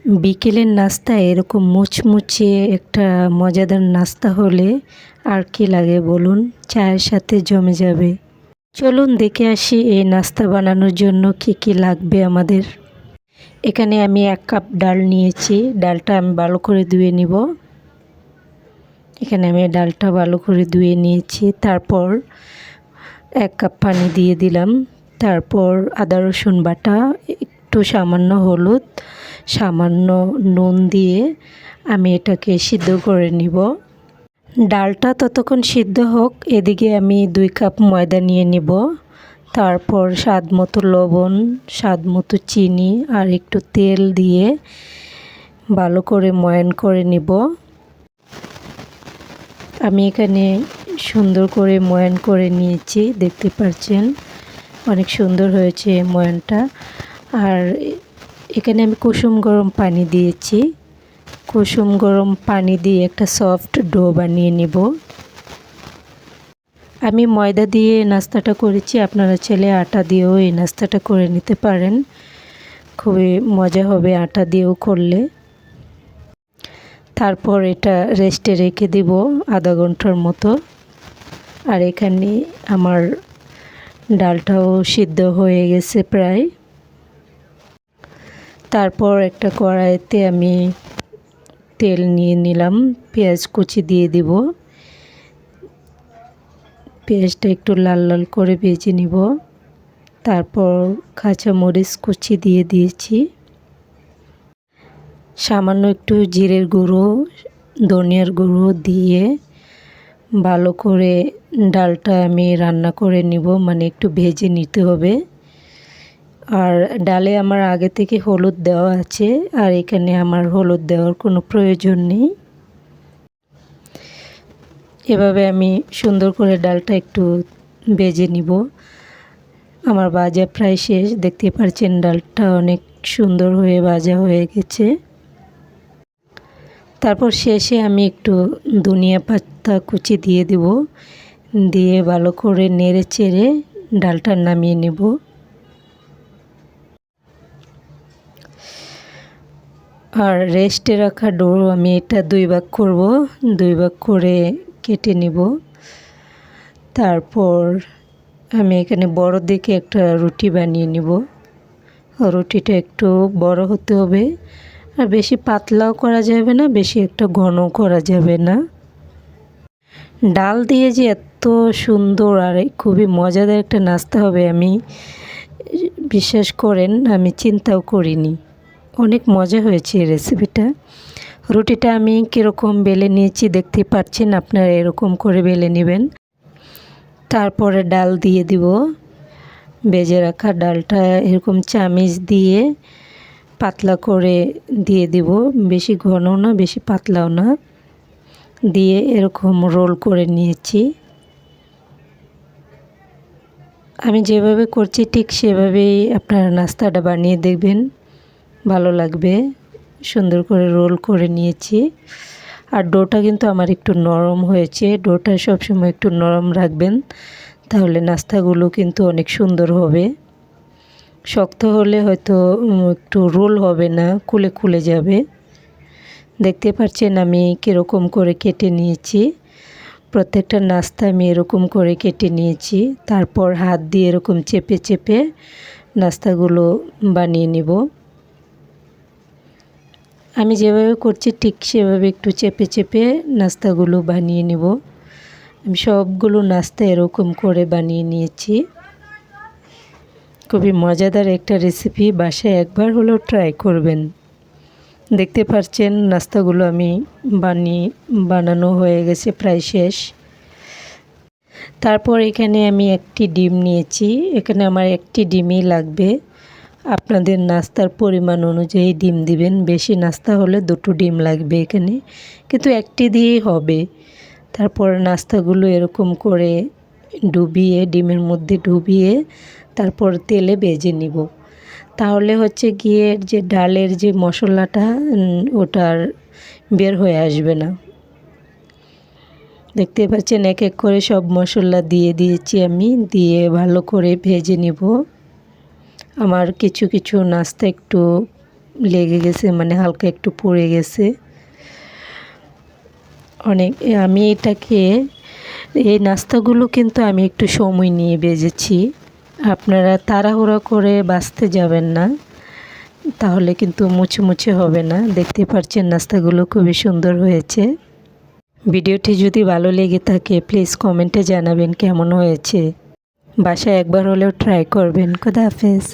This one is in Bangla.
বিকেলের নাস্তা এরকম মুচমুচে একটা মজাদার নাস্তা হলে আর কি লাগে বলুন, চায়ের সাথে জমে যাবে। চলুন দেখে আসি এই নাস্তা বানানোর জন্য কি কি লাগবে আমাদের। এখানে আমি 1 কাপ ডাল নিয়েছি। ডালটা আমি ভালো করে ধুয়ে নিব। এখানে আমি ডালটা ভালো করে ধুয়ে নিয়েছি। তারপর 1 কাপ পানি দিয়ে দিলাম। তারপর আদা রসুন বাটা, একটু সামান্য হলুদ, সামান্য নুন দিয়ে আমি এটাকে সিদ্ধ করে নিব। ডালটা ততক্ষণ সিদ্ধ হোক, এদিকে আমি 2 কাপ ময়দা নিয়ে নিব। তারপর স্বাদ মতো লবণ, স্বাদ মতো চিনি আর একটু তেল দিয়ে ভালো করে ময়ান করে নিব। আমি এখানে সুন্দর করে ময়ান করে নিয়েছি, দেখতে পাচ্ছেন অনেক সুন্দর হয়েছে ময়ানটা। আর এখানে আমি কুসুম গরম পানি দিয়েছি। কুসুম গরম পানি দিয়ে একটা সফট ডো বানিয়ে নিব। আমি ময়দা দিয়ে নাস্তাটা করেছি, আপনারা চাইলে আটা দিয়েও এই নাস্তাটা করে নিতে পারেন। খুবই মজা হবে আটা দিয়েও করলে। তারপর এটা রেস্টে রেখে দিব আধা ঘন্টার মতো। আর এখানে আমার ডালটাও সিদ্ধ হয়ে গেছে প্রায়। তারপর একটা কড়াইতে আমি তেল নিয়ে নিলাম, পেঁয়াজ কুচি দিয়ে দিব। পেঁয়াজটা একটু লাল লাল করে ভেজে নিব। তারপর কাঁচা মরিচ কুচি দিয়ে দিয়েছি। সামান্য একটু জিরের গুঁড়ো, ধনিয়ার গুঁড়ো দিয়ে ভালো করে ডালটা আমি রান্না করে নিব, মানে একটু ভেজে নিতে হবে। আর ডালে আমার আগে থেকে হলুদ দেওয়া আছে, আর এখানে আমার হলুদ দেওয়ার কোনো প্রয়োজন নেই। এভাবে আমি সুন্দর করে ডালটা একটু ভেজে নিব। আমার ভাজা প্রায় শেষ, দেখতে পাচ্ছেন ডালটা অনেক সুন্দর হয়ে ভাজা হয়ে গেছে। তারপর শেষে আমি একটু ধনিয়া পাতা কুচি দিয়ে দেব, দিয়ে ভালো করে নেড়ে চেড়ে ডালটা নামিয়ে নেব। আর রেস্টে রাখা ডো আমি এটা 2 ভাগ করব, 2 ভাগ করে কেটে নিব। তারপর আমি এখানে বড় দেখে একটা রুটি বানিয়ে নিব। রুটিটা একটু বড় হতে হবে, আর বেশি পাতলাও করা যাবে না, বেশি একটা ঘনও করা যাবে না। ডাল দিয়ে যে এত সুন্দর আর খুবই মজাদার একটা নাস্তা হবে আমি বিশ্বাস করেন আমি চিন্তাও করিনি। অনেক মজা হয়েছে এই রেসিপিটা। রুটিটা আমি কীরকম বেলে নিয়েছি দেখতে পাচ্ছেন, আপনারা এরকম করে বেলে নেবেন। তারপরে ডাল দিয়ে দিব, ভেজে রাখা ডালটা এরকম চামিচ দিয়ে পাতলা করে দিয়ে দিব, বেশি ঘনও না বেশি পাতলাও না, দিয়ে এরকম রোল করে নিয়েছি। আমি যেভাবে করছি ঠিক সেভাবেই আপনারা নাস্তাটা বানিয়ে দেখবেন, ভালো লাগবে। সুন্দর করে রোল করে নিয়েছি। আর ডোটা কিন্তু আমার একটু নরম হয়েছে, ডোটা সবসময় একটু নরম রাখবেন, তাহলে নাস্তাগুলো কিন্তু অনেক সুন্দর হবে। শক্ত হলে হয়তো একটু রোল হবে না, খুলে খুলে যাবে। দেখতে পাচ্ছেন আমি কীরকম করে কেটে নিয়েছি। প্রত্যেকটা নাস্তা আমি এরকম করে কেটে নিয়েছি। তারপর হাত দিয়ে এরকম চেপে চেপে নাস্তাগুলো বানিয়ে নিব। আমি যেভাবে করছি ঠিক সেভাবে একটু চেপে চেপে নাস্তাগুলো বানিয়ে নেব। আমি সবগুলো নাস্তা এরকম করে বানিয়ে নিয়েছি। খুবই মজাদার একটা রেসিপি, বাসায় একবার হলেও ট্রাই করবেন। দেখতে পাচ্ছেন নাস্তাগুলো আমি বানানো হয়ে গেছে, প্রায় শেষ। তারপর এখানে আমি একটি ডিম নিয়েছি। এখানে আমার একটি ডিমই লাগবে। আপনাদের নাস্তার পরিমাণ অনুযায়ী ডিম দিবেন, বেশি নাস্তা হলে 2টো ডিম লাগবে এখানে, কিন্তু একটি দিয়েই হবে। তারপর নাস্তাগুলো এরকম করে ডুবিয়ে, ডিমের মধ্যে ডুবিয়ে তারপর তেলে ভেজে নিব। তাহলে হচ্ছে গিয়ে যে ডালের যে মশলাটা ওটার বের হয়ে আসবে না। দেখতে পাচ্ছেন এক এক করে সব মশলা দিয়ে দিয়েছি আমি, দিয়ে ভালো করে ভেজে নিব। আমার কিছু কিছু নাস্তা একটু লেগে গেছে, মানে হালকা একটু পড়ে গেছে অনেক। আমি এটাকে এই নাস্তাগুলো কিন্তু আমি একটু সময় নিয়ে ভেজেছি। আপনারা তাড়াহুড়ো করে ভাজতে যাবেন না, তাহলে কিন্তু মুচমুচে হবে না। দেখতে পাচ্ছেন নাস্তাগুলো খুবই সুন্দর হয়েছে। ভিডিওটি যদি ভালো লেগে থাকে প্লিজ কমেন্টে জানাবেন কেমন হয়েছে। বাসায় একবার হলেও ট্রাই করবেন। খোদা হাফেজ।